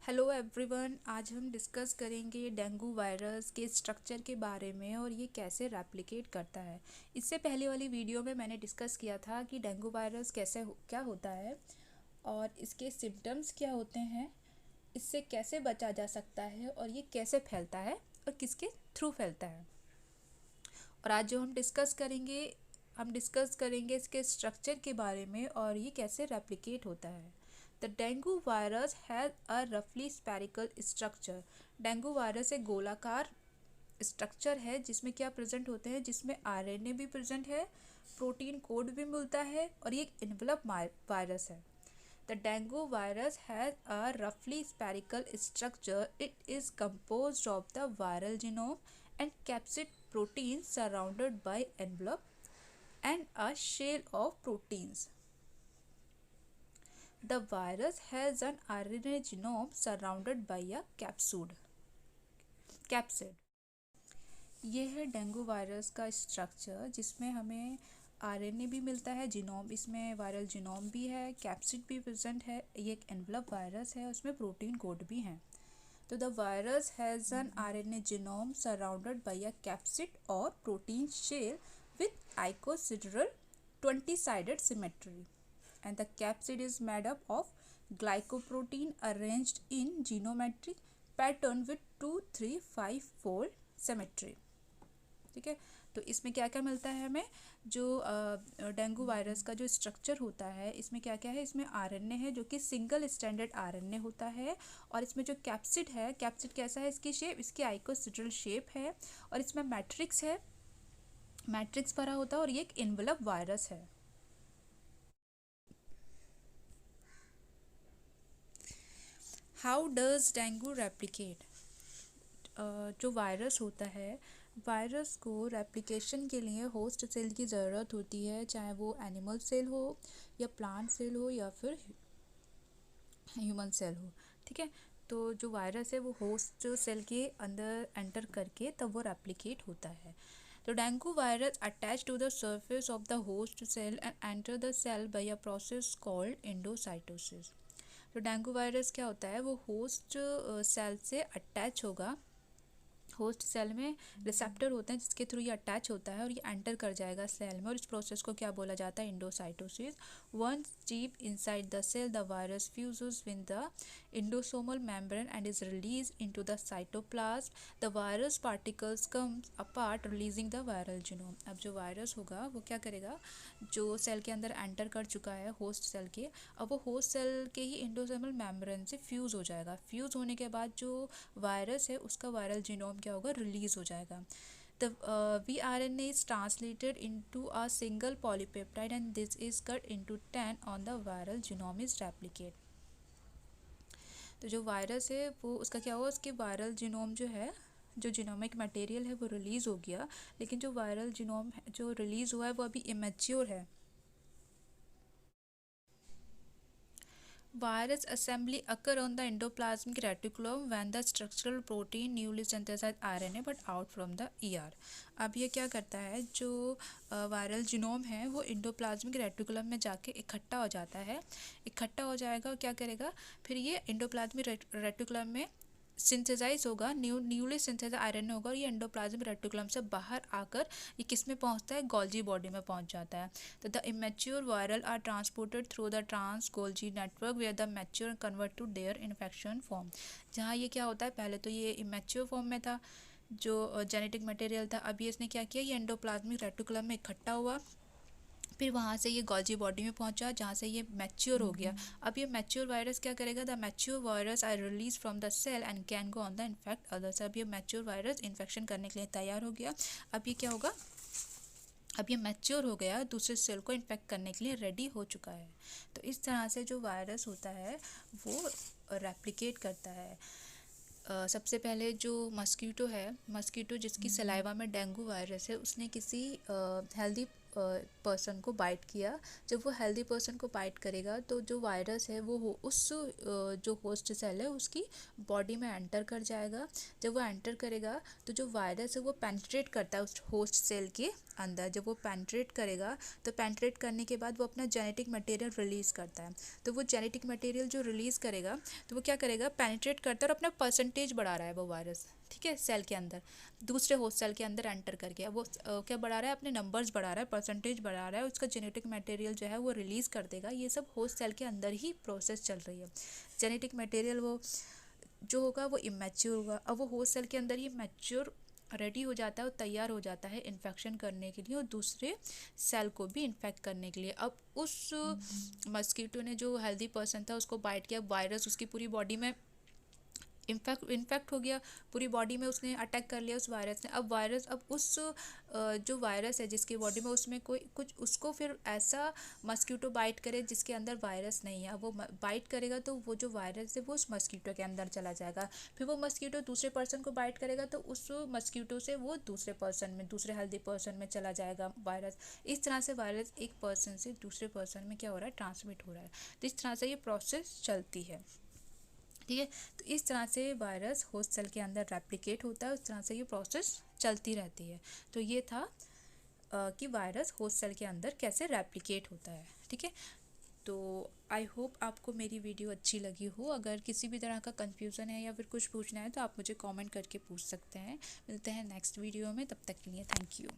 Hello everyone, आज हम discuss करेंगे डेंगू वायरस के स्ट्रक्चर के बारे में और ये कैसे रेप्लिकेट करता है। इससे पहले वाली वीडियो में मैंने डिस्कस किया था कि डेंगू वायरस क्या होता है और इसके सिम्टम्स क्या होते हैं, इससे कैसे बचा जा सकता है और ये कैसे फैलता है और किसके थ्रू फैलता है। और आज जो हम डिस्कस करेंगे इसके स्ट्रक्चर के बारे में और ये कैसे रेप्लिकेट होता है। The dengue virus has a रफली स्पेरिकल स्ट्रक्चर। डेंगू वायरस एक गोलाकार स्ट्रक्चर है जिसमें क्या प्रेजेंट होते हैं, जिसमें आरएनए भी प्रेजेंट है, प्रोटीन कोड भी मिलता है और ये एक इन्वेलप वायरस है। The dengue virus has a roughly spherical structure. It is composed of the viral genome and capsid proteins surrounded by envelope and a shell of proteins. The virus has an RNA genome surrounded by a capsid. ये है dengue virus का structure जिसमें हमें RNA भी मिलता है, genome, इसमें viral genome भी है, कैप्सिड भी प्रेजेंट है। ये एक एनवलप वायरस है, उसमें प्रोटीन कोड भी है। तो the virus has an RNA genome surrounded by a capsid और protein shell with icosahedral 20-sided symmetry, and the capsid is made up of glycoprotein arranged in geometric pattern with 2-3-5 fold symmetry। ठीक है, तो इसमें क्या क्या मिलता है हमें, जो डेंगू वायरस का जो स्ट्रक्चर होता है इसमें क्या क्या है, इसमें आरएनए है जो कि सिंगल स्टैंडर्ड आरएनए होता है। और इसमें जो कैप्सिड है, कैप्सिड कैसा है, इसकी शेप, इसकी आइकोसिड्रल शेप है। और इसमें मैट्रिक्स है, मैट्रिक्स भरा होता है और ये एक इन्वेलप वायरस है। How does dengue replicate. जो वायरस होता है, वायरस को रेप्लिकेशन के लिए होस्ट सेल की ज़रूरत होती है, चाहे वो एनिमल सेल हो या प्लांट सेल हो या फिर ह्यूमन सेल हो। ठीक है, तो जो वायरस है वो होस्ट सेल के अंदर एंटर करके तब वो रेप्लिकेट होता है। तो dengue virus attach to the surface of the host cell and enter the cell by a process called endocytosis. तो डेंगू वायरस क्या होता है, वो होस्ट सेल से अटैच होगा। होस्ट सेल में रिसेप्टर होते हैं जिसके थ्रू ये अटैच होता है और ये एंटर कर जाएगा सेल में, और इस प्रोसेस को क्या बोला जाता है, endocytosis. Once deep inside the cell the virus fuses with the endosomal membrane and is release into the cytoplasm. The virus particles comes apart releasing the viral genome. अब जो वायरस होगा वो क्या करेगा, जो सेल के अंदर एंटर कर चुका है होस्ट सेल के, अब वो होस्ट सेल के ही एंडोसोमल मेम्ब्रेन से फ्यूज़ हो जाएगा। फ्यूज़ होने के बाद जो वायरस है उसका वायरल जीनोम क्या होगा, रिलीज हो जाएगा। The vRNA is translated into a single polypeptide and this is cut into 10 on the viral genome is replicate। तो जो वायरस है वो उसका क्या हुआ, उसके वायरल जीनोम जो है, जो जीनोमिक मटेरियल है वो रिलीज़ हो गया, लेकिन जो वायरल जीनोम जो रिलीज़ हुआ है वो अभी इमेच्योर है। Virus assembly occur on the endoplasmic reticulum when the structural protein newly synthesized RNA but out from the ER। अब ये क्या करता है, जो वायरल जीनोम है वो एंडोप्लाज्मिक रेटिकुलम में जाके इकट्ठा हो जाता है, इकट्ठा हो जाएगा और क्या करेगा, फिर ये एंडोप्लाज्मिक रेटिकुलम में सिंथेसाइज होगा, न्यूली सिंथेसाइज आयरन होगा और ये एंडोप्लाज्मिक रेटिकुलम से बाहर आकर ये किस में पहुंचता है, गोल्जी बॉडी में पहुंच जाता है। तो the immature viral are transported through the trans Golgi network where the mature convert to their infection form. जहाँ ये क्या होता है, पहले तो ये इमेच्योर फॉर्म में था जो जेनेटिक मटेरियल था, अब ये इसने क्या किया, ये एंडोप्लाज्मिक रेटिकुलम में इकट्ठा हुआ, फिर वहाँ से ये गोल्जी बॉडी में पहुँचा जहाँ से ये मैच्योर हो गया। अब ये मैच्योर वायरस क्या करेगा, the mature virus are release from the cell and can go on the infect others. अब ये मैच्योर वायरस इन्फेक्शन करने के लिए तैयार हो गया। अब ये क्या होगा, अब ये मैच्योर हो गया, दूसरे सेल को इन्फेक्ट करने के लिए रेडी हो चुका है। तो इस तरह से जो वायरस होता है वो रेप्लिकेट करता है। सबसे पहले जो मस्कीटो है, मस्कीटो जिसकी सलाइवा में डेंगू वायरस है, उसने किसी हेल्दी पर्सन को बाइट किया। जब वो हेल्दी पर्सन को बाइट करेगा तो जो वायरस है वो उस जो होस्ट सेल है उसकी बॉडी में एंटर कर जाएगा। जब वो एंटर करेगा तो जो वायरस है वो पेनिट्रेट करता है उस होस्ट सेल के अंदर। जब वो पेनिट्रेट करेगा तो पेनिट्रेट करने के बाद वो अपना जेनेटिक मटेरियल रिलीज़ करता है। तो वो जेनेटिक मटेरियल जो रिलीज़ करेगा तो वो क्या करेगा, पेनिट्रेट करता है और अपना परसेंटेज बढ़ा रहा है वो वायरस, ठीक है, सेल के अंदर, दूसरे होस्ट सेल के अंदर एंटर करके। वो क्या बढ़ा रहा है, अपने नंबर्स बढ़ा रहा है, परसेंटेज बढ़ा रहा है, उसका जेनेटिक मटेरियल जो है वो रिलीज़ कर देगा। ये सब होस्ट सेल के अंदर ही प्रोसेस चल रही है। जेनेटिक मटेरियल वो जो होगा वो इमेच्योर होगा। अब वो होस्ट सेल के अंदर ही मैच्योर रेडी हो जाता है और तैयार हो जाता है इन्फेक्शन करने के लिए और दूसरे सेल को भी इन्फेक्ट करने के लिए। अब उस मस्कीटो ने जो हेल्दी पर्सन था उसको बाइट किया, वायरस उसकी पूरी बॉडी में इन्फेक्ट हो गया, पूरी बॉडी में उसने अटैक कर लिया उस वायरस ने। अब वायरस अब उस जो वायरस है जिसकी बॉडी में उसमें कोई कुछ उसको फिर ऐसा मस्कीटो बाइट करे जिसके अंदर वायरस नहीं है। वो बाइट करेगा तो वो जो वायरस है वो उस मस्कीटो के अंदर चला जाएगा। फिर वो मस्कीटो दूसरे पर्सन को बाइट करेगा तो उस मस्कीटो से वो दूसरे पर्सन में, दूसरे हेल्दी पर्सन में चला जाएगा वायरस। इस तरह से वायरस एक पर्सन से दूसरे पर्सन में क्या हो रहा है, ट्रांसमिट हो रहा है। तो इस तरह से ये प्रोसेस चलती है, ठीक है। तो इस तरह से वायरस होस्ट सेल के अंदर रेप्लिकेट होता है, उस तरह से ये प्रोसेस चलती रहती है। तो ये था कि वायरस होस्ट सेल के अंदर कैसे रेप्लिकेट होता है, ठीक है। तो आई होप आपको मेरी वीडियो अच्छी लगी हो। अगर किसी भी तरह का कन्फ्यूज़न है या फिर कुछ पूछना है तो आप मुझे कमेंट करके पूछ सकते हैं। मिलते हैं नेक्स्ट वीडियो में, तब तक के लिए थैंक यू।